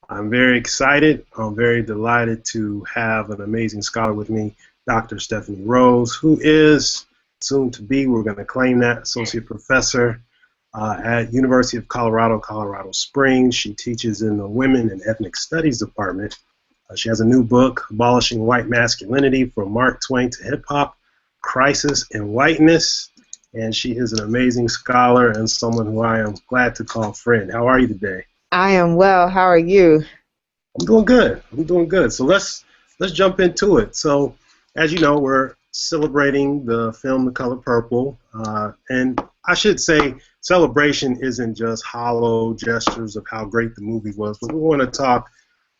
I'm very excited. I'm very delighted to have an amazing scholar with me, Dr. Stephany Rose, who is soon to be, we're going to claim that, associate professor at University of Colorado, Colorado Springs. She teaches in the Women and Ethnic Studies Department. She has a new book, Abolishing White Masculinity, From Mark Twain to Hip Hop, Crisis in Whiteness. And she is an amazing scholar and someone who I am glad to call friend. How are you today? I am well. How are you? I'm doing good. I'm doing good. So let's jump into it. So, as you know, we're celebrating the film The Color Purple, and I should say celebration isn't just hollow gestures of how great the movie was, but we want to talk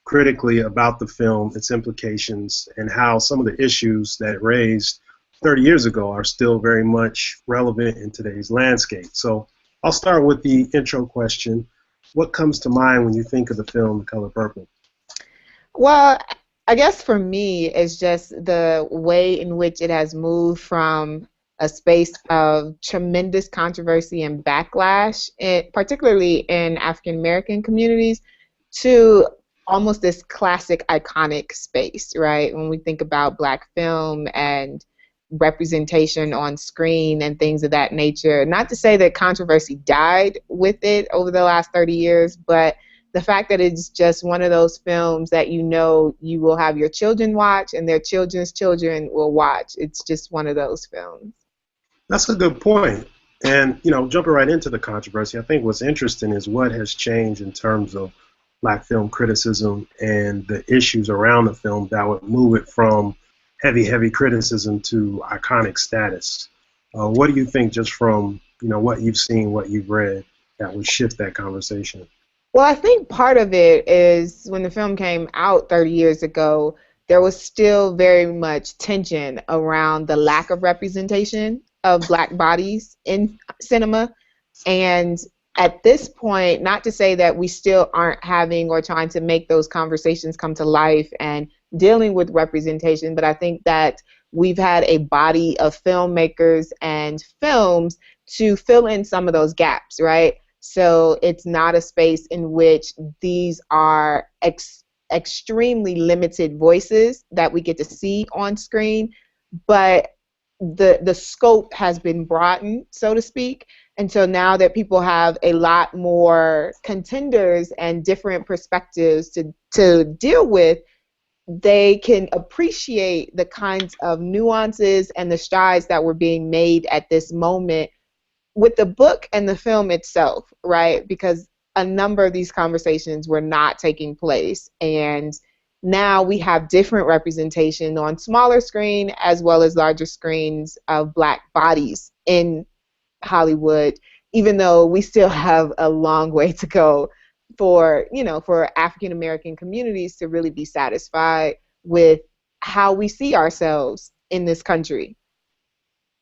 critically about the film, its implications, and how some of the issues that it raised 30 years ago are still very much relevant in today's landscape. So I'll start with the intro question. What comes to mind when you think of the film The Color Purple? Well, I guess for me, it's just the way in which it has moved from a space of tremendous controversy and backlash, particularly in African American communities, to almost this classic iconic space, right? When we think about Black film and representation on screen and things of that nature. Not to say that controversy died with it over the last 30 years, but the fact that it's just one of those films that you know you will have your children watch and their children's children will watch. It's just one of those films. That's a good point. And, jumping right into the controversy, I think what's interesting is what has changed in terms of Black film criticism and the issues around the film that would move it from heavy criticism to iconic status. What do you think, just from what you've seen, what you've read, that would shift that conversation? Well, I think part of it is when the film came out 30 years ago, there was still very much tension around the lack of representation of Black bodies in cinema. And at this point, not to say that we still aren't having or trying to make those conversations come to life and dealing with representation, but I think that we've had a body of filmmakers and films to fill in some of those gaps, right? So it's not a space in which these are extremely limited voices that we get to see on screen, but the scope has been broadened, so to speak. And so now that people have a lot more contenders and different perspectives to deal with, they can appreciate the kinds of nuances and the strides that were being made at this moment with the book and the film itself, right? Because a number of these conversations were not taking place. And now we have different representation on smaller screen as well as larger screens of Black bodies in Hollywood, even though we still have a long way to go for African American communities to really be satisfied with how we see ourselves in this country.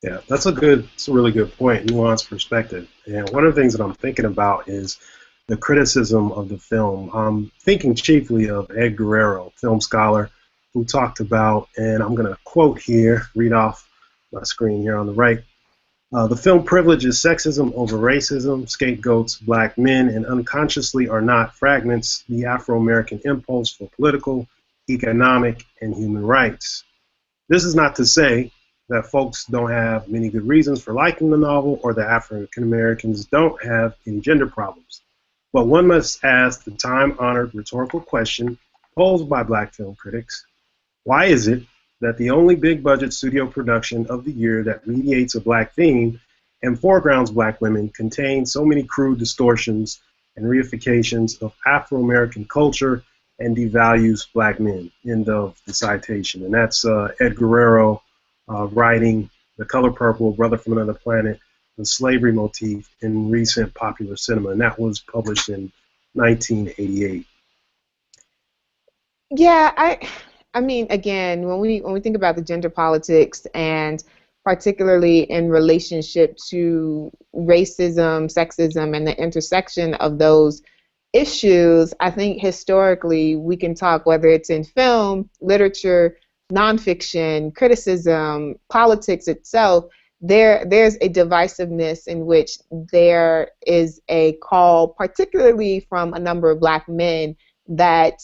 Yeah, that's a really good point, nuanced perspective. And one of the things that I'm thinking about is the criticism of the film. I'm thinking chiefly of Ed Guerrero, film scholar, who talked about, and I'm going to quote here, read off my screen here on the right, the film privileges sexism over racism, scapegoats Black men, and unconsciously or not fragments the Afro-American impulse for political, economic, and human rights. This is not to say that folks don't have many good reasons for liking the novel or that African Americans don't have any gender problems. But one must ask the time-honored rhetorical question posed by Black film critics: why is it that the only big-budget studio production of the year that mediates a Black theme and foregrounds Black women contains so many crude distortions and reifications of Afro-American culture and devalues Black men? End of the citation. And that's Ed Guerrero writing The Color Purple, Brother from Another Planet, the slavery motif in recent popular cinema, and that was published in 1988. Yeah, I mean, again, when we think about the gender politics, and particularly in relationship to racism, sexism, and the intersection of those issues, I think historically we can talk, whether it's in film, literature, nonfiction, criticism, politics itself, there's a divisiveness in which there is a call, particularly from a number of Black men, that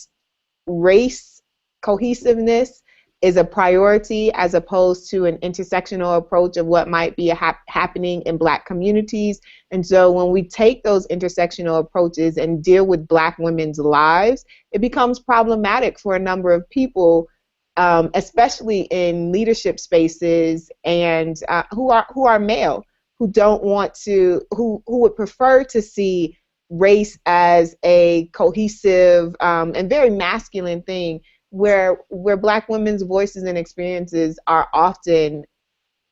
race cohesiveness is a priority as opposed to an intersectional approach of what might be happening in Black communities. And so when we take those intersectional approaches and deal with Black women's lives, it becomes problematic for a number of people, especially in leadership spaces and who are male, who don't want to, who would prefer to see race as a cohesive and very masculine thing, where Black women's voices and experiences are often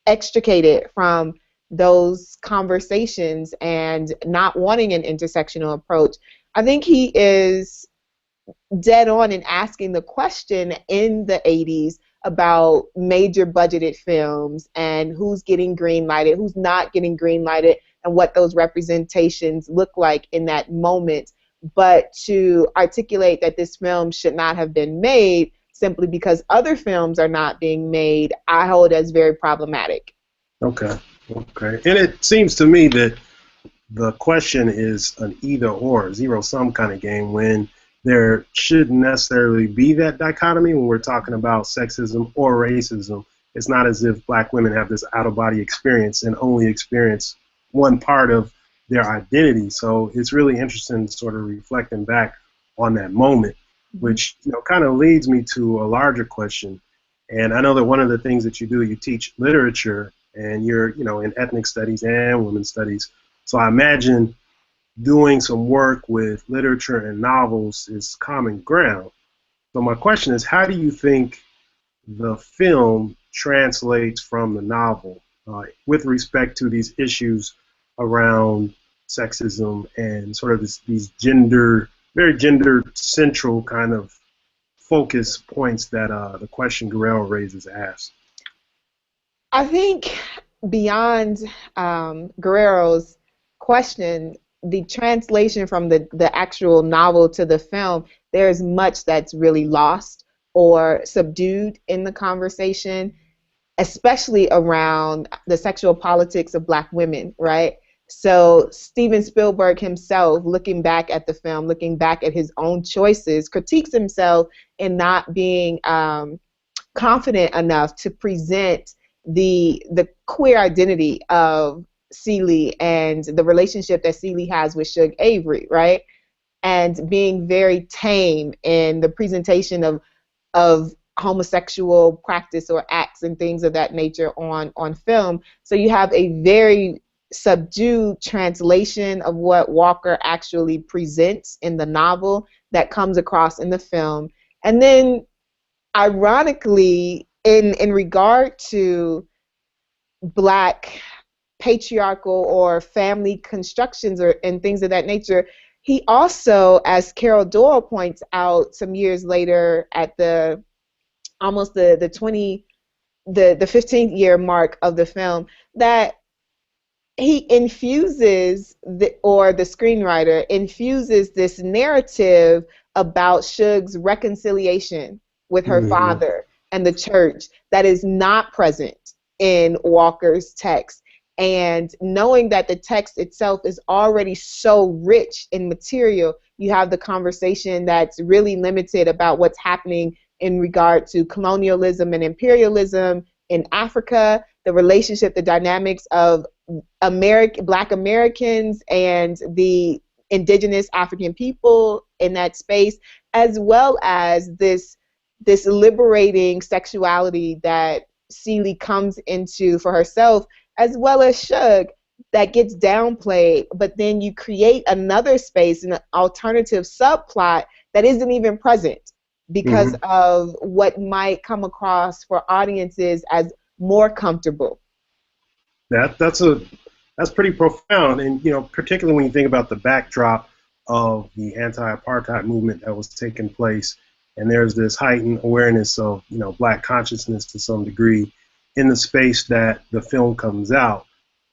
extricated from those conversations and not wanting an intersectional approach. I think he is dead on in asking the question in the 80s about major budgeted films and who's getting green lighted, who's not getting green lighted, and what those representations look like in that moment. But to articulate that this film should not have been made simply because other films are not being made, I hold as very problematic. Okay. Okay. And it seems to me that the question is an either or, zero sum kind of game, when there shouldn't necessarily be that dichotomy when we're talking about sexism or racism. It's not as if Black women have this out-of-body experience and only experience one part of their identity. So it's really interesting sort of reflecting back on that moment, which kind of leads me to a larger question. And I know that one of the things that you do, you teach literature, and you're in ethnic studies and women's studies. So I imagine doing some work with literature and novels is common ground. So my question is, how do you think the film translates from the novel with respect to these issues around sexism and sort of these very gender central kind of focus points that the question Guerrero raises asks? I think beyond Guerrero's question, the translation from the actual novel to the film, there's much that's really lost or subdued in the conversation, especially around the sexual politics of Black women, right? So Steven Spielberg himself, looking back at the film, looking back at his own choices, critiques himself in not being confident enough to present the queer identity of Celie and the relationship that Celie has with Shug Avery, right? And being very tame in the presentation of homosexual practice or acts and things of that nature on film. So you have a very subdued translation of what Walker actually presents in the novel that comes across in the film. And then ironically, in regard to Black patriarchal or family constructions and things of that nature, he also, as Carol Doyle points out some years later at the 15th year mark of the film, that he infuses the screenwriter infuses this narrative about Shug's reconciliation with her father and the church that is not present in Walker's text. And knowing that the text itself is already so rich in material, you have the conversation that's really limited about what's happening in regard to colonialism and imperialism in Africa, the relationship, the dynamics of Black Americans and the indigenous African people in that space, as well as this liberating sexuality that Celie comes into for herself, as well as Shug, that gets downplayed, but then you create another space, an alternative subplot that isn't even present because of what might come across for audiences as more comfortable. That's pretty profound, and particularly when you think about the backdrop of the anti-apartheid movement that was taking place, and there's this heightened awareness of Black consciousness to some degree in the space that the film comes out.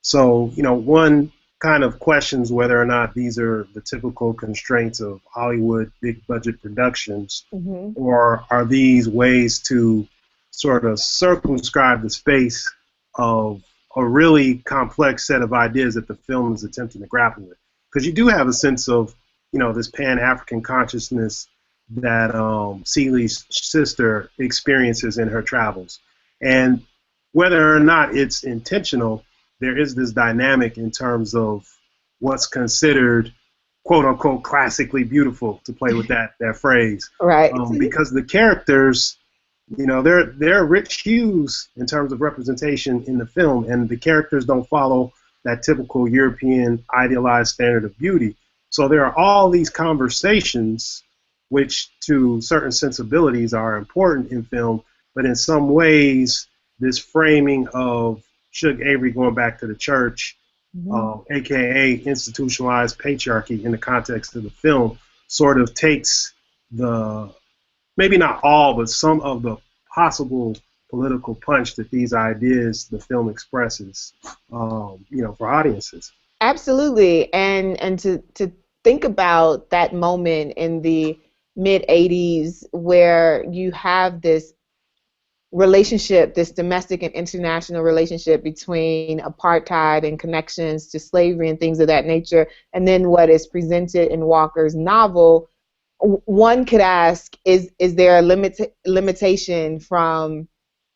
So one kind of questions whether or not these are the typical constraints of Hollywood big budget productions, or are these ways to sort of circumscribe the space of a really complex set of ideas that the film is attempting to grapple with. Because you do have a sense of, this Pan-African consciousness that Celie's sister experiences in her travels. And whether or not it's intentional, there is this dynamic in terms of what's considered quote unquote classically beautiful, to play with that phrase, Right. because the characters, they're rich hues in terms of representation in the film, and the characters don't follow that typical European idealized standard of beauty. So there are all these conversations which to certain sensibilities are important in film, but in some ways this framing of Shug Avery going back to the church, aka institutionalized patriarchy in the context of the film, sort of takes the, maybe not all, but some of the possible political punch that these ideas the film expresses, for audiences. Absolutely. And to think about that moment in the mid 80s where you have this relationship, this domestic and international relationship between apartheid and connections to slavery and things of that nature, and then what is presented in Walker's novel, one could ask, is there a limitation from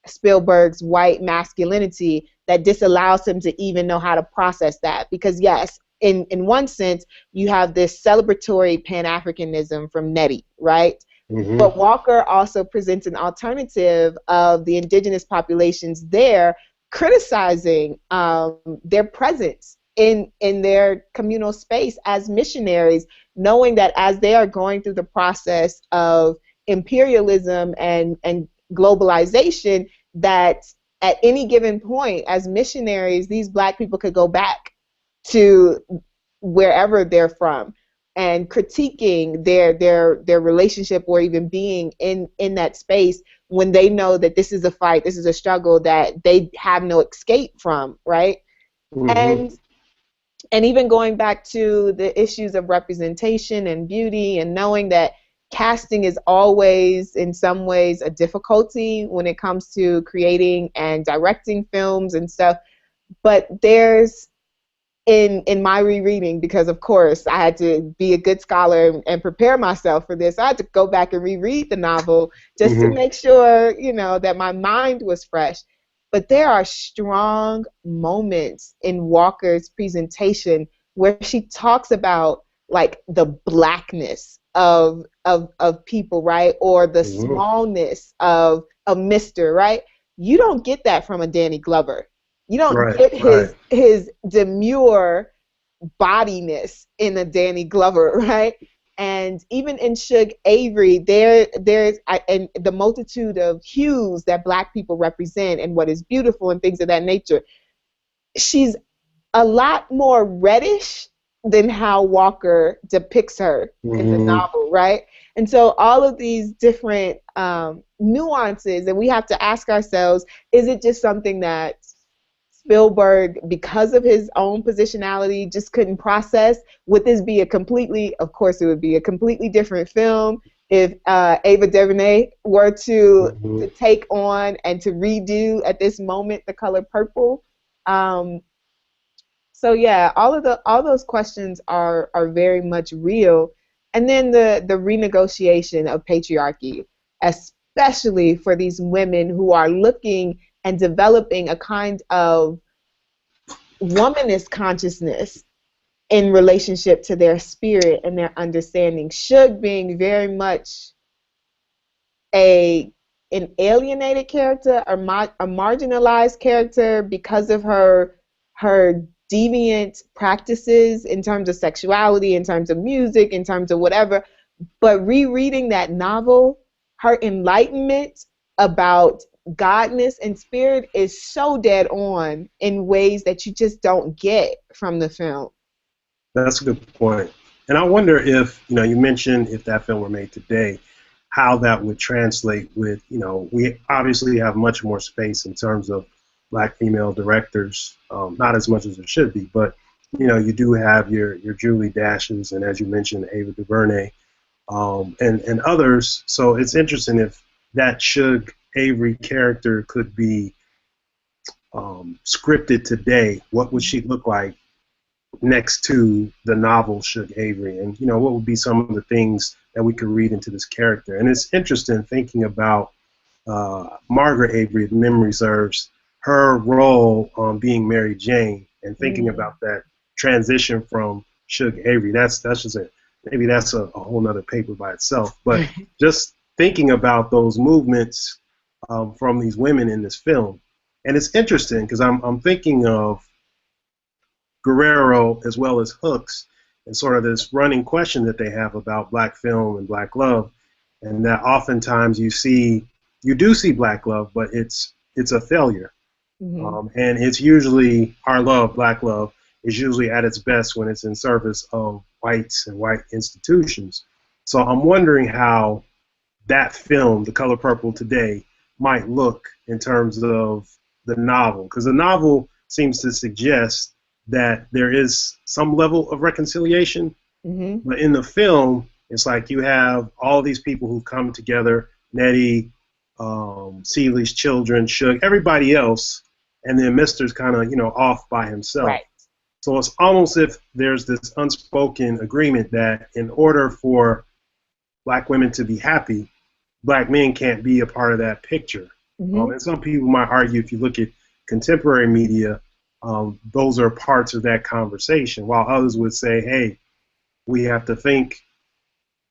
Spielberg's white masculinity that disallows him to even know how to process that? Because yes, in one sense, you have this celebratory Pan-Africanism from Nettie, right? Mm-hmm. But Walker also presents an alternative of the indigenous populations there criticizing their presence in their communal space as missionaries, knowing that as they are going through the process of imperialism and globalization, that at any given point as missionaries, these Black people could go back to wherever they're from and critiquing their relationship or even being in that space when they know that this is a fight, this is a struggle that they have no escape from, right? Mm-hmm. And even going back to the issues of representation and beauty and knowing that casting is always in some ways a difficulty when it comes to creating and directing films and stuff, but there's in my rereading, because of course I had to be a good scholar and prepare myself for this, I had to go back and reread the novel just to make sure, that my mind was fresh. But there are strong moments in Walker's presentation where she talks about like the Blackness of people, right? Or the smallness of a Mr., right? You don't get that from a Danny Glover. You don't get his demure bodiness in a Danny Glover, right? And even in Shug Avery, there's and the multitude of hues that Black people represent and what is beautiful and things of that nature. She's a lot more reddish than how Walker depicts her in the novel, right? And so all of these different nuances, and we have to ask ourselves, is it just something that Spielberg, because of his own positionality, just couldn't process? Would this be of course it would be a completely different film if Ava DuVernay were to take on and to redo at this moment The Color Purple. So yeah, all those questions are very much real. And then the renegotiation of patriarchy, especially for these women who are looking and developing a kind of womanist consciousness in relationship to their spirit and their understanding. Shug being very much an alienated character, a marginalized character because of her deviant practices in terms of sexuality, in terms of music, in terms of whatever. But rereading that novel, her enlightenment about godness and spirit is so dead on in ways that you just don't get from the film. That's a good point. And I wonder if, you mentioned if that film were made today, how that would translate with, we obviously have much more space in terms of Black female directors, not as much as there should be, but, you do have your Julie Dashes and, as you mentioned, Ava DuVernay, and others. So it's interesting if that Shug Avery character could be scripted today. What would she look like next to the novel Shug Avery, and what would be some of the things that we could read into this character. And it's interesting thinking about Margaret Avery, if memory serves, her role on being Mary Jane, and thinking about that transition from Shug Avery. That's just maybe that's a whole nother paper by itself. But just thinking about those movements from these women in this film, and it's interesting because I'm thinking of Guerrero as well as Hooks, and sort of this running question that they have about black film and black love, and that oftentimes you do see black love, but it's a failure. And it's usually our love, black love, is usually at its best when it's in service of whites and white institutions. So I'm wondering how that film, The Color Purple Today, might look in terms of the novel, because the novel seems to suggest that there is some level of reconciliation, but in the film, it's like you have all these people who come together, Nettie, Ceely's children, Shug, everybody else, and then Mister's kind of, off by himself. Right. So it's almost if there's this unspoken agreement that in order for black women to be happy, black men can't be a part of that picture. And some people might argue, if you look at contemporary media, those are parts of that conversation, while others would say, hey, we have to think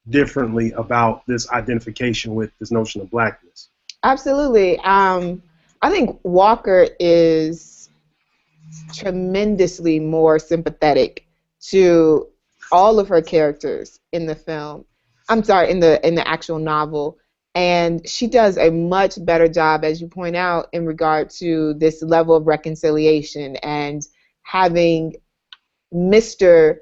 differently about this identification with this notion of blackness. Absolutely. I think Walker is tremendously more sympathetic to all of her characters in the film. I'm sorry, in the actual novel. And she does a much better job, as you point out, in regard to this level of reconciliation and having Mr.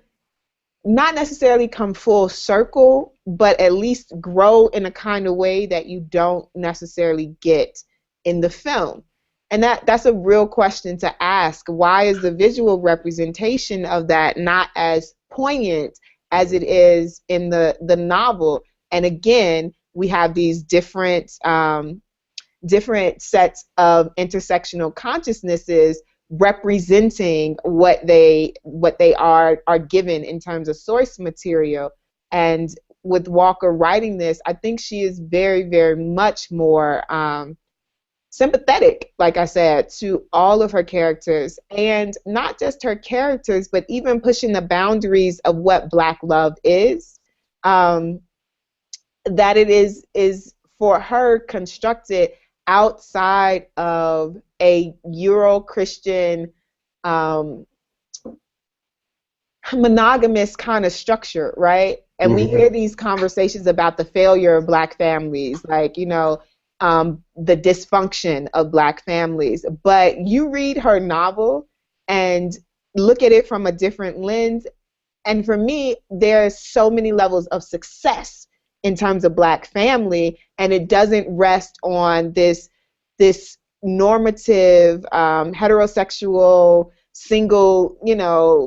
not necessarily come full circle, but at least grow in a kind of way that you don't necessarily get in the film. And that's a real question to ask. Why is the visual representation of that not as poignant as it is in the novel? And again, we have these different sets of intersectional consciousnesses representing what they are given in terms of source material. And with Walker writing this, I think she is very, very much more sympathetic, like I said, to all of her characters, and not just her characters, but even pushing the boundaries of what Black love is. That it is for her constructed outside of a Euro-Christian monogamous kind of structure, right? And we hear these conversations about the failure of Black families, like, the dysfunction of Black families. But you read her novel and look at it from a different lens, and for me, there's so many levels of success in terms of Black family, and it doesn't rest on this normative heterosexual single,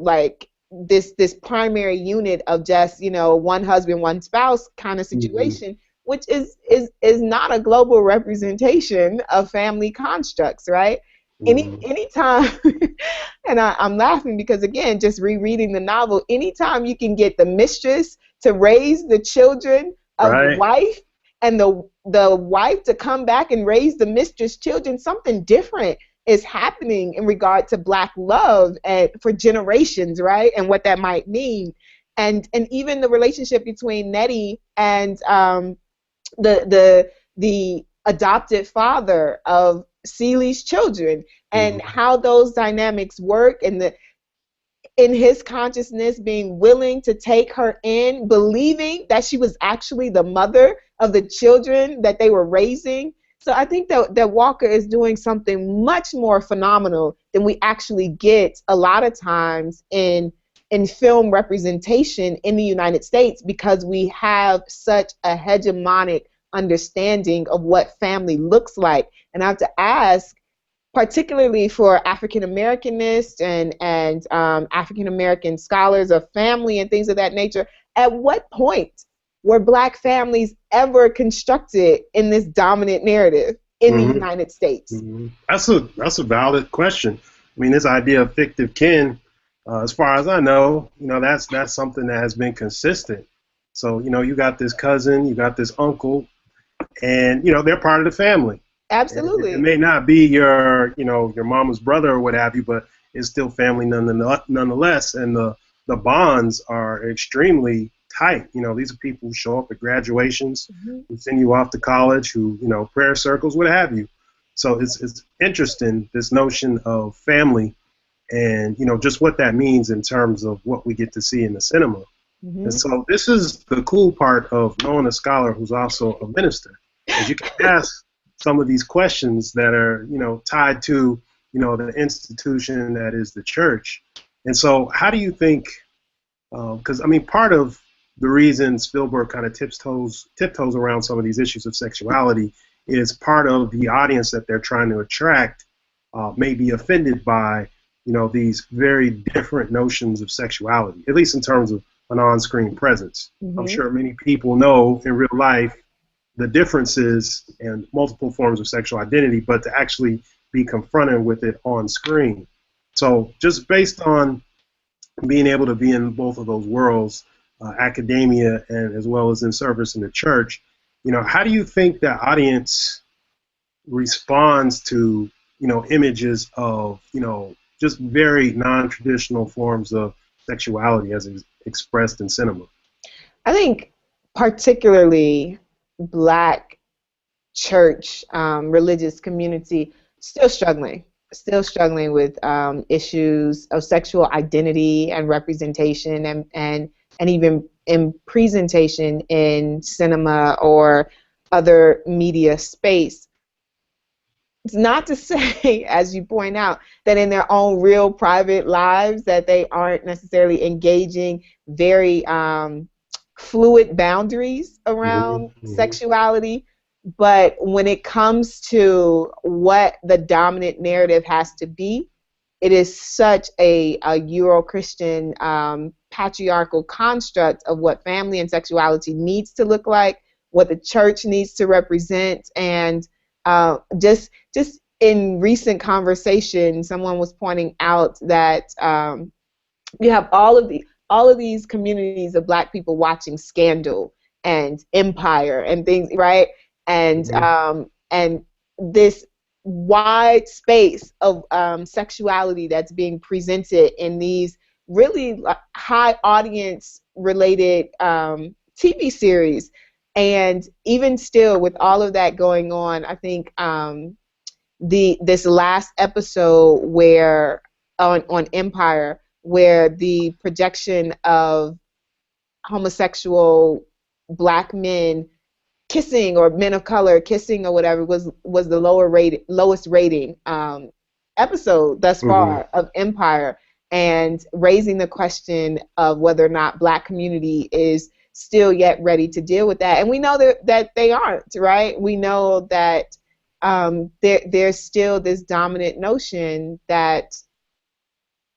like this primary unit of just one husband, one spouse kind of situation, which is not a global representation of family constructs, right? Anytime, and I'm laughing because, again, just rereading the novel, anytime you can get the mistress to raise the children of the wife, and the wife to come back and raise the mistress' children, something different is happening in regard to Black love and for generations, right? And what that might mean, and even the relationship between Nettie and the adopted father of Ceely's children, and how those dynamics work, and in his consciousness being willing to take her in, believing that she was actually the mother of the children that they were raising. So I think that Walker is doing something much more phenomenal than we actually get a lot of times in film representation in the United States, because we have such a hegemonic understanding of what family looks like. And I have to ask, particularly for African Americanists and African American scholars of family and things of that nature, at what point were Black families ever constructed in this dominant narrative in the United States? That's a valid question. I mean, this idea of fictive kin As far as I know, that's something that has been consistent. So, you got this cousin, you got this uncle, and they're part of the family. And it Absolutely. may not be your mama's brother or what have you, but it's still family nonetheless. And the bonds are extremely tight. These are people who show up at graduations, Mhm. who send you off to college, who prayer circles, what have you. So it's interesting, this notion of family, and just what that means in terms of what we get to see in the cinema. And Mhm. so this is the cool part of knowing a scholar who's also a minister, is you can ask some of these questions that are, tied to, the institution that is the church. And so how do you think, because I mean, part of the reason Spielberg kind of tiptoes around some of these issues of sexuality is part of the audience that they're trying to attract may be offended by, these very different notions of sexuality, at least in terms of an on-screen presence. I'm Mhm. sure many people know in real life the differences and multiple forms of sexual identity, but to actually be confronted with it on screen. So just based on being able to be in both of those worlds, academia and as well as in service in the church, how do you think that audience responds to, images of, just very non-traditional forms of sexuality as expressed in cinema? I think particularly Black church, religious community, still struggling, with issues of sexual identity and representation, and even in presentation in cinema or other media space. It's not to say, as you point out, that in their own real private lives that they aren't necessarily engaging very fluid boundaries around Mm-hmm. sexuality. But when it comes to what the dominant narrative has to be, it is such a Euro-Christian patriarchal construct of what family and sexuality needs to look like, what the church needs to represent, and just in recent conversation, someone was pointing out that you have all of these communities of Black people watching Scandal and Empire and things, right? Mm-hmm. And this wide space of sexuality that's being presented in these really high audience related TV series. And even still, with all of that going on, I think the this last episode where on Empire, where the projection of homosexual Black men kissing, or men of color kissing or whatever, was the lowest rating episode thus Mm-hmm. far of Empire, and raising the question of whether or not Black community is still yet ready to deal with that. And we know that they aren't, right? We know that there's still this dominant notion that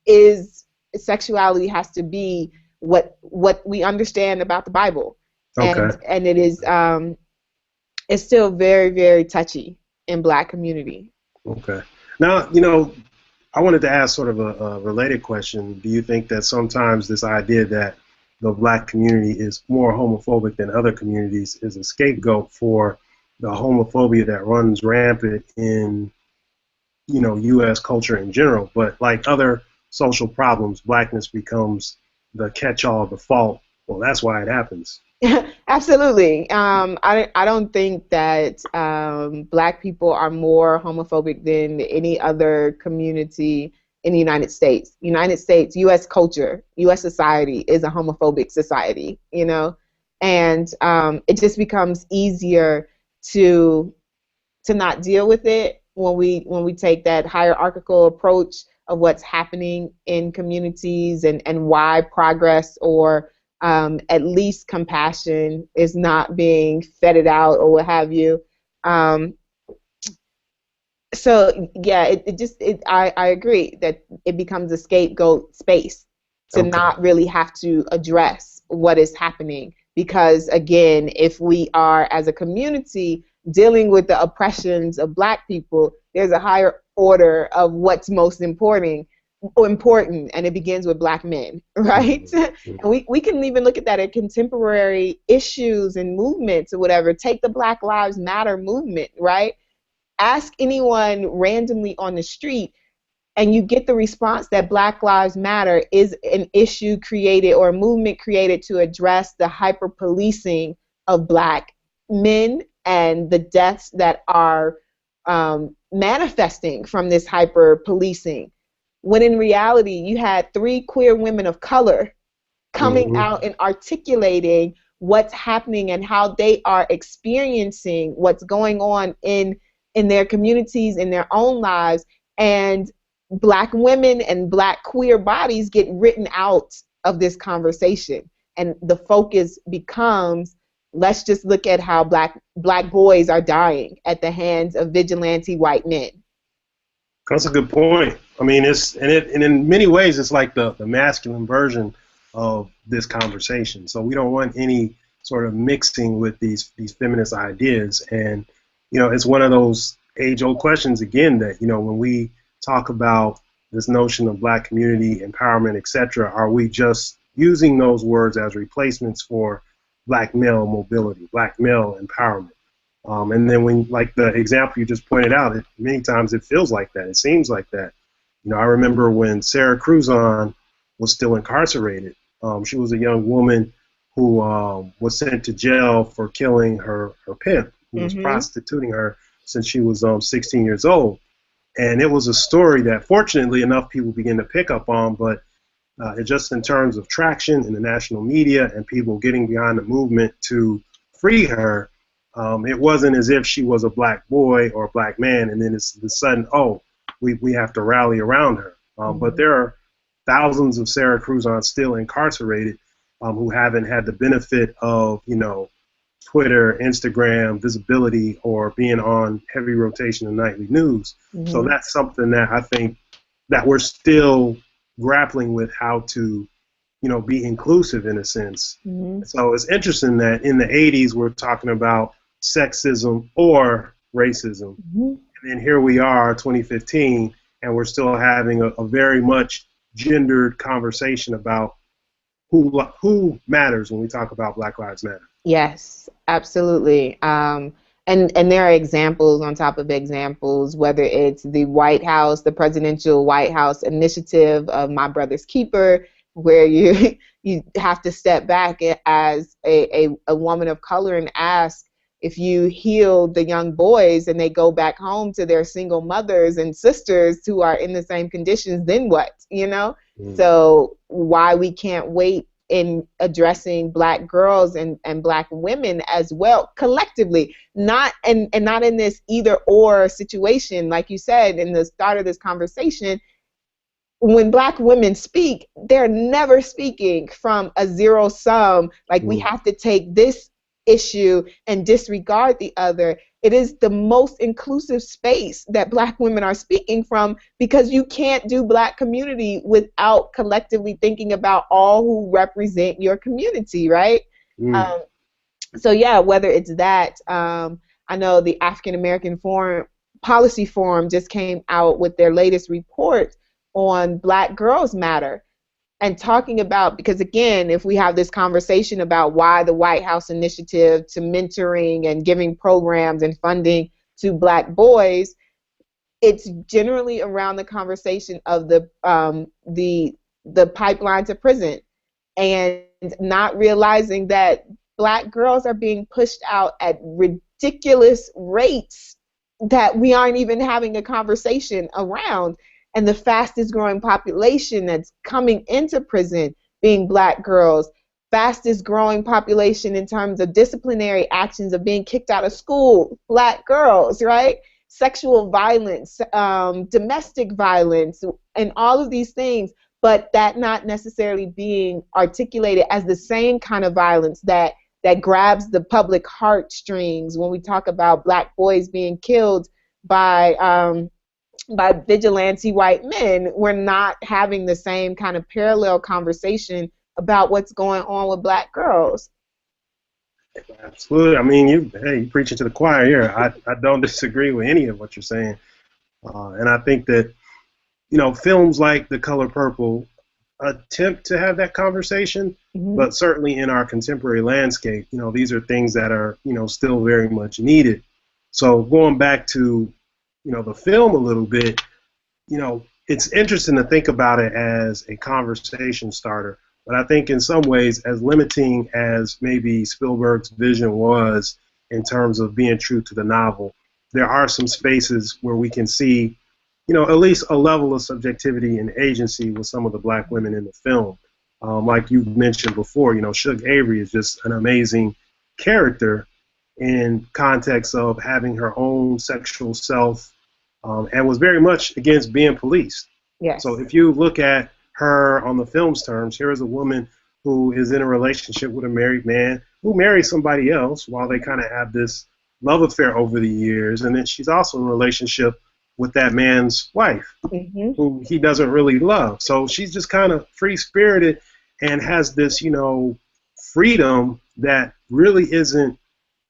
is sexuality has to be what we understand about the Bible, Okay. and it is it's still very, very touchy in Black community. Okay. Now, I wanted to ask sort of a related question. Do you think that sometimes this idea that the Black community is more homophobic than other communities is a scapegoat for the homophobia that runs rampant in, U.S. culture in general? But like other social problems, Blackness becomes the catch-all default. Well, that's why it happens. Absolutely. I don't think that Black people are more homophobic than any other community in the United States. United States, U.S. culture, U.S. society is a homophobic society, and it just becomes easier to not deal with it when we take that hierarchical approach of what's happening in communities, and why progress, or at least compassion, is not being feted out or what have you. Um, so yeah, I agree that it becomes a scapegoat space to Okay. not really have to address what is happening, because again, if we are as a community dealing with the oppressions of Black people, there's a higher order of what's most important important, and it begins with Black men, right? Mm-hmm. And we can even look at that in contemporary issues and movements or whatever. Take the Black Lives Matter movement, right? Ask anyone randomly on the street, and you get the response that Black Lives Matter is an issue created or a movement created to address the hyper policing of Black men and the deaths that are manifesting from this hyper policing. When in reality, you had 3 queer women of color coming Mm-hmm. out and articulating what's happening and how they are experiencing what's going on in their communities, in their own lives. And Black women and Black queer bodies get written out of this conversation. And the focus becomes, let's just look at how black boys are dying at the hands of vigilante white men. That's a good point. I mean, and in many ways, it's like the masculine version of this conversation. So we don't want any sort of mixing with these feminist ideas. And it's one of those age-old questions again that when we talk about this notion of Black community empowerment, etc., are we just using those words as replacements for Black male mobility, Black male empowerment? And then when, like the example you just pointed out, many times it feels like that. It seems like that. I remember when Sarah Cruzon was still incarcerated. She was a young woman who was sent to jail for killing her pimp, who was prostituting her since she was 16 years old. And it was a story that, fortunately enough, people began to pick up on, but it just in terms of traction in the national media and people getting behind the movement to free her, it wasn't as if she was a Black boy or a Black man, and then it's the sudden, we have to rally around her. But there are thousands of Sarah Cruzon still incarcerated who haven't had the benefit of, Twitter, Instagram, visibility, or being on heavy rotation in nightly news. So that's something that I think that we're still grappling with, how to, be inclusive in a sense. So it's interesting that in the 80s we're talking about sexism or racism. And then here we are, 2015, and we're still having a very much gendered conversation about who matters when we talk about Black Lives Matter. Yes, absolutely. And there are examples on top of examples, whether it's the White House, the presidential White House initiative of My Brother's Keeper, where you have to step back as a woman of color and ask, if you heal the young boys and they go back home to their single mothers and sisters who are in the same conditions, then what? So why we can't wait in addressing Black girls and Black women as well, collectively, not in this either or situation. Like you said in the start of this conversation, when Black women speak, they're never speaking from a zero sum, like we have to take this issue and disregard the other. It is the most inclusive space that Black women are speaking from, because you can't do Black community without collectively thinking about all who represent your community, right? So yeah, whether it's that, I know the African American Policy Forum just came out with their latest report on Black Girls Matter, and talking about, because again, if we have this conversation about why the White House initiative to mentoring and giving programs and funding to Black boys, it's generally around the conversation of the pipeline to prison, and not realizing that Black girls are being pushed out at ridiculous rates that we aren't even having a conversation around. And the fastest growing population that's coming into prison being Black girls, fastest growing population in terms of disciplinary actions of being kicked out of school, Black girls, right? Sexual violence, domestic violence, and all of these things, but that not necessarily being articulated as the same kind of violence that grabs the public heartstrings when we talk about Black boys being killed by vigilante white men. We're not having the same kind of parallel conversation about what's going on with Black girls. Absolutely. I mean, you're preaching to the choir here. I don't disagree with any of what you're saying. And I think that, films like The Color Purple attempt to have that conversation, Mm-hmm. but certainly in our contemporary landscape, these are things that are, still very much needed. So going back to, the film a little bit, it's interesting to think about it as a conversation starter. But I think in some ways, as limiting as maybe Spielberg's vision was in terms of being true to the novel, there are some spaces where we can see, at least a level of subjectivity and agency with some of the black women in the film. Like you mentioned before, Shug Avery is just an amazing character in context of having her own sexual self, and was very much against being policed. So Yes. if you look at her on the film's terms, here is a woman who is in a relationship with a married man who marries somebody else while they kind of have this love affair over the years. And then she's also in a relationship with that man's wife, Mm-hmm. who he doesn't really love. So she's just kind of free spirited and has this, freedom that really isn't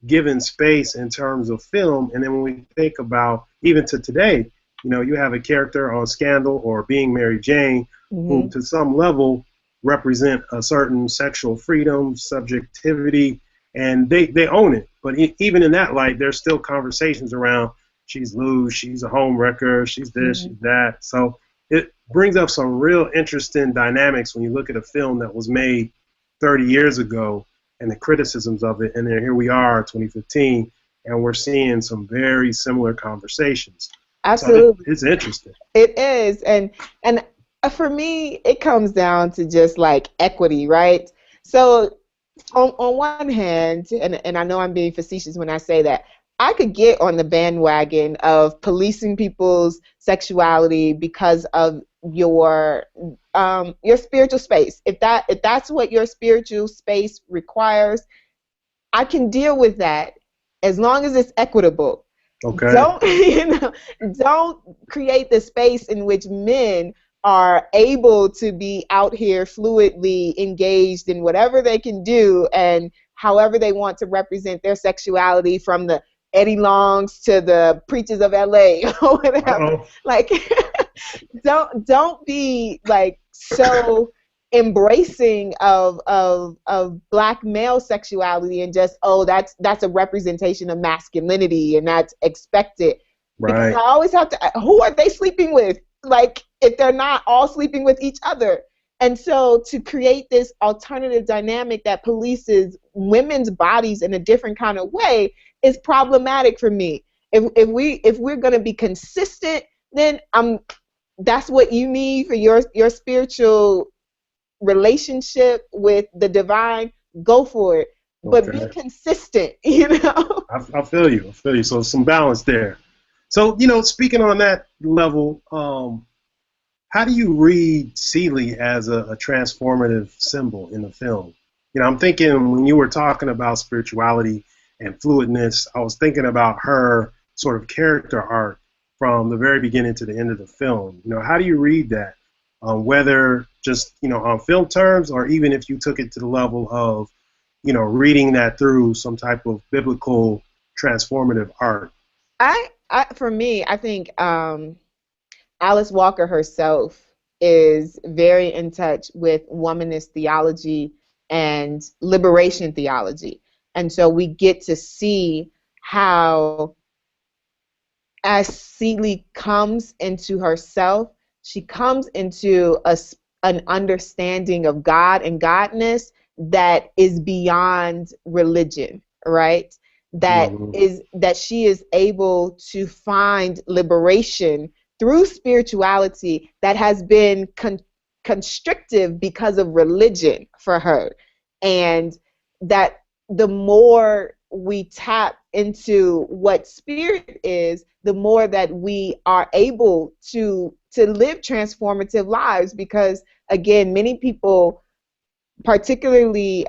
given space in terms of film. And then when we think about even to today, you have a character on Scandal or Being Mary Jane who Mm-hmm. to some level represent a certain sexual freedom, subjectivity, and they own it. But even in that light, there's still conversations around she's loose, she's a home wrecker, she's this, Mm-hmm. she's that. So it brings up some real interesting dynamics when you look at a film that was made 30 years ago and the criticisms of it. And then here we are, 2015, and we're seeing some very similar conversations. So Absolutely. it's interesting. It is, and for me, it comes down to just like equity, right? So on one hand, and I know I'm being facetious when I say that, I could get on the bandwagon of policing people's sexuality because of your spiritual space. If that's what your spiritual space requires, I can deal with that as long as it's equitable. Okay. Don't don't create the space in which men are able to be out here fluidly engaged in whatever they can do and however they want to represent their sexuality, from the Eddie Longs to the preachers of LA or whatever. Uh-oh. Like don't be like so embracing of black male sexuality and just, oh, that's a representation of masculinity and that's expected, because I Right. always have to, who are they sleeping with, like if they're not all sleeping with each other. And so to create this alternative dynamic that polices women's bodies in a different kind of way is problematic for me. If we're going to be consistent, then that's what you need for your spiritual relationship with the divine. Go for it, but be Okay. consistent. You know. I feel you. I feel you. So some balance there. So, speaking on that level, how do you read Celie as a transformative symbol in the film? I'm thinking when you were talking about spirituality and fluidness, I was thinking about her sort of character arc from the very beginning to the end of the film. How do you read that? Whether just, on film terms, or even if you took it to the level of, reading that through some type of biblical transformative art. For me, I think Alice Walker herself is very in touch with womanist theology and liberation theology. And so we get to see how, as Celie comes into herself, she comes into an understanding of God and godness that is beyond religion, right? Mm-hmm. That she is able to find liberation through spirituality that has been constrictive because of religion for her. And that the more we tap into what spirit is, the more that we are able to live transformative lives. Because again, many people, particularly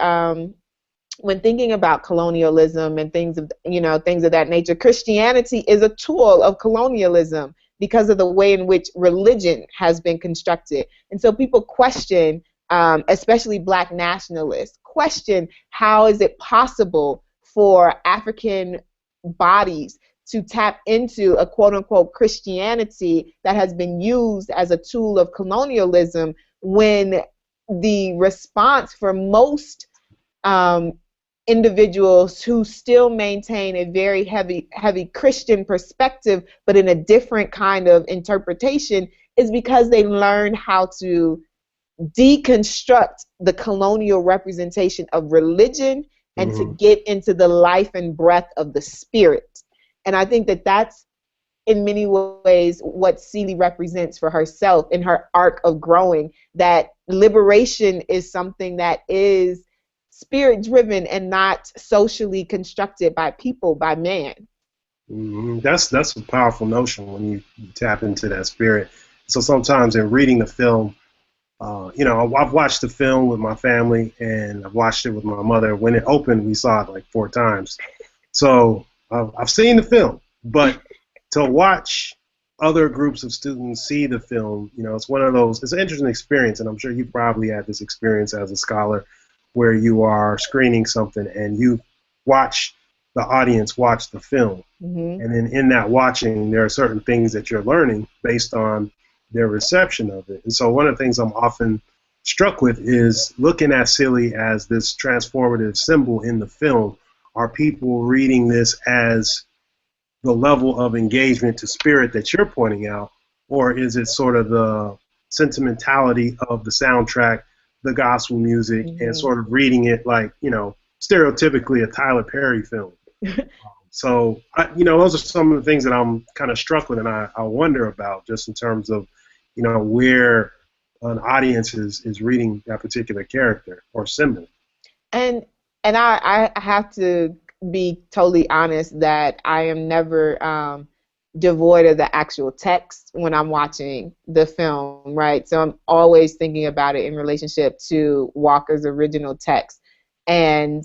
when thinking about colonialism and things of that nature, Christianity is a tool of colonialism because of the way in which religion has been constructed. And so people question, especially black nationalists, question how is it possible for African bodies to tap into a quote-unquote Christianity that has been used as a tool of colonialism, when the response for most individuals who still maintain a very heavy Christian perspective, but in a different kind of interpretation, is because they learn how to deconstruct the colonial representation of religion and to get into the life and breath of the spirit. And I think that that's in many ways what Celie represents for herself in her arc of growing, that liberation is something that is spirit driven and not socially constructed by people, by man. That's a powerful notion when you tap into that spirit. So sometimes in reading the film, I've watched the film with my family, and I've watched it with my mother. When it opened, we saw it like 4 times. So I've seen the film, but to watch other groups of students see the film, it's one of those, it's an interesting experience, and I'm sure you've probably had this experience as a scholar where you are screening something and you watch the audience watch the film. And then in that watching, there are certain things that you're learning based on their reception of it. And so one of the things I'm often struck with is looking at Celie as this transformative symbol in the film. Are people reading this as the level of engagement to spirit that you're pointing out, or is it sort of the sentimentality of the soundtrack, the gospel music, and sort of reading it like, stereotypically a Tyler Perry film? So, those are some of the things that I'm kind of struck with, and I wonder about, just in terms of, where an audience is reading that particular character or symbol. And I have to be totally honest that I am never devoid of the actual text when I'm watching the film, right? So I'm always thinking about it in relationship to Walker's original text. And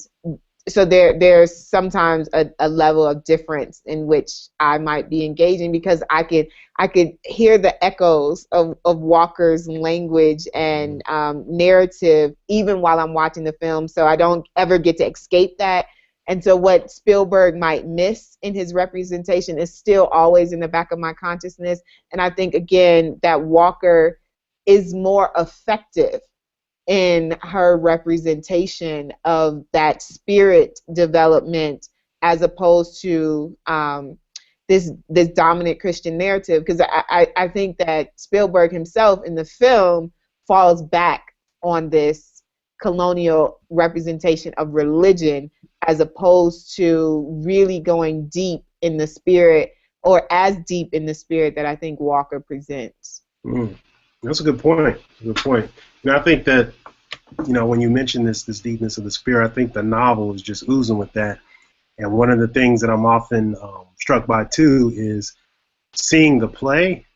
so there's sometimes a level of difference in which I might be engaging, because I could hear the echoes of Walker's language and narrative even while I'm watching the film. So I don't ever get to escape that. And so what Spielberg might miss in his representation is still always in the back of my consciousness. And I think, again, that Walker is more effective in her representation of that spirit development as opposed to this dominant Christian narrative. Because I think that Spielberg himself in the film falls back on this colonial representation of religion as opposed to really going deep in the spirit, or as deep in the spirit that I think Walker presents. That's a good point. Good point. And I think that, when you mention this deepness of the spirit, I think the novel is just oozing with that. And one of the things that I'm often struck by too is seeing the play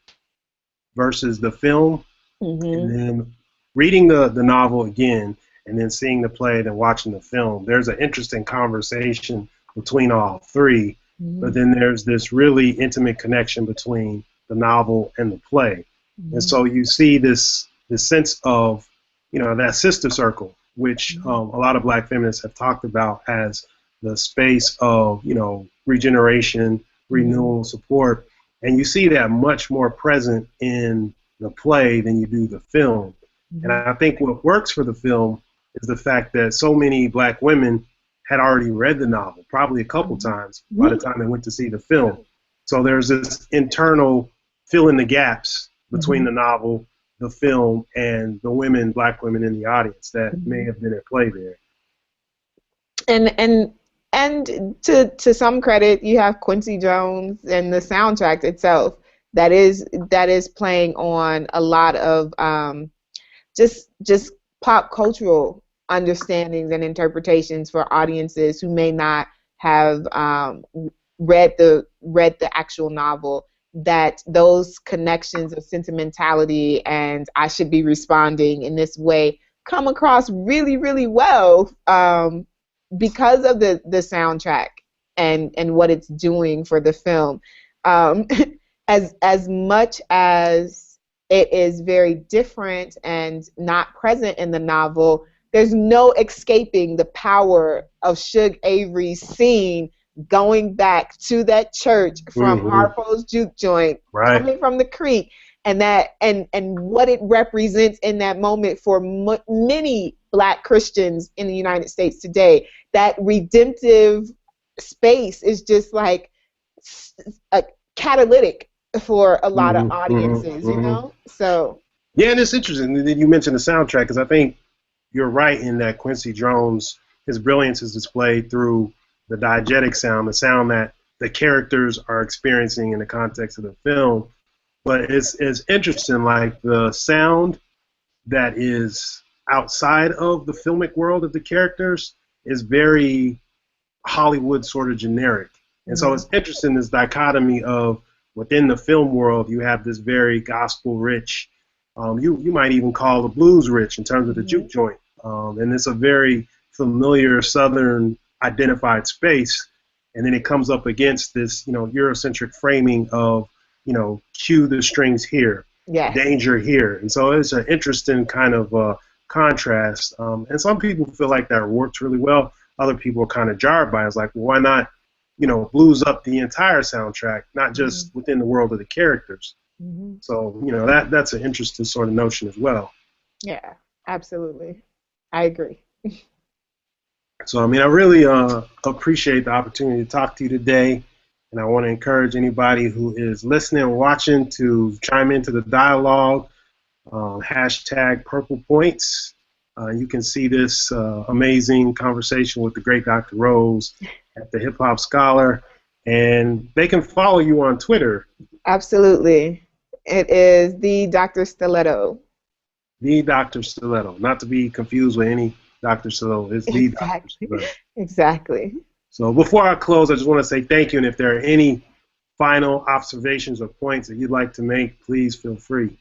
versus the film, and then reading the novel again, and then seeing the play, then watching the film. There's an interesting conversation between all three, but then there's this really intimate connection between the novel and the play. And so you see this sense of, that sister circle, which a lot of Black feminists have talked about as the space of, regeneration, renewal, support. And you see that much more present in the play than you do the film. And I think what works for the film is the fact that so many Black women had already read the novel, probably a couple times by the time they went to see the film. So there's this internal fill in the gaps between the novel, the film, and the women, Black women in the audience that may have been at play there. And to some credit, you have Quincy Jones and the soundtrack itself that is playing on a lot of just pop cultural understandings and interpretations for audiences who may not have read the actual novel. That those connections of sentimentality and I should be responding in this way come across really, really well because of the soundtrack and what it's doing for the film. As much as it is very different and not present in the novel, there's no escaping the power of Shug Avery's scene going back to that church from Mm-hmm. Harpo's juke joint, Right. coming from the creek, and that and what it represents in that moment for many Black Christians in the United States today. That redemptive space is just like a catalytic for a lot of Mm-hmm. audiences, Mm-hmm. you know? So Yeah, and it's interesting that you mentioned the soundtrack, because I think you're right in that Quincy Jones, his brilliance is displayed through the diegetic sound, the sound that the characters are experiencing in the context of the film. But it's interesting, like the sound that is outside of the filmic world of the characters is very Hollywood sort of generic. And so it's interesting, this dichotomy of within the film world, you have this very gospel rich, you might even call the blues rich in terms of the juke joint. And it's a very familiar Southern identified space. And then it comes up against this, Eurocentric framing of, cue the strings here, yes. danger here. And so it's an interesting kind of contrast. And some people feel like that works really well. Other people are kind of jarred by it. It's like, well, why not, blues up the entire soundtrack, not just within the world of the characters. So, that's an interesting sort of notion as well. Yeah, absolutely. I agree. So, I really appreciate the opportunity to talk to you today. And I want to encourage anybody who is listening and watching to chime into the dialogue, hashtag Purple Points. You can see this amazing conversation with the great Dr. Rose at the Hip Hop Scholar. And they can follow you on Twitter. Absolutely. It is the Dr. Stiletto. The Dr. Stiletto. Not to be confused with any Dr. Stiletto. It's the Dr. Stiletto. Exactly. So before I close, I just want to say thank you. And if there are any final observations or points that you'd like to make, please feel free.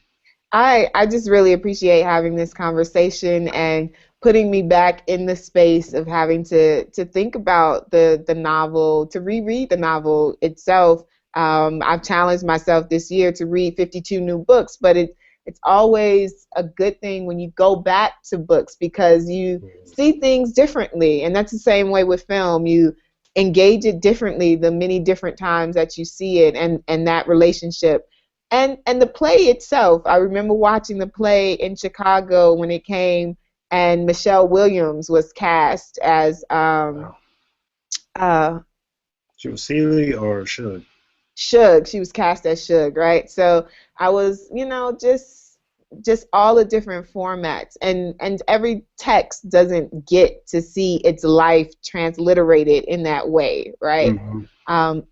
I just really appreciate having this conversation and putting me back in the space of having to think about the novel, to reread the novel itself. I've challenged myself this year to read 52 new books, but it's always a good thing when you go back to books because you see things differently. And that's the same way with film. You engage it differently the many different times that you see it, and that relationship. And the play itself, I remember watching the play in Chicago when it came, and Michelle Williams was cast as She was Celie or Suge? Suge. She was cast as Suge, right? So I was, just all the different formats, and every text doesn't get to see its life transliterated in that way, right?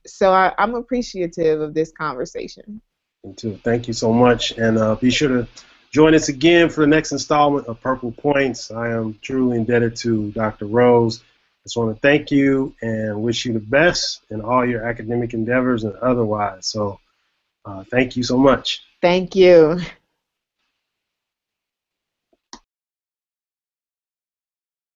So I'm appreciative of this conversation. Me too. Thank you so much, and be sure to join us again for the next installment of Purple Points. I am truly indebted to Dr. Rose. I just want to thank you and wish you the best in all your academic endeavors and otherwise. So thank you so much. Thank you.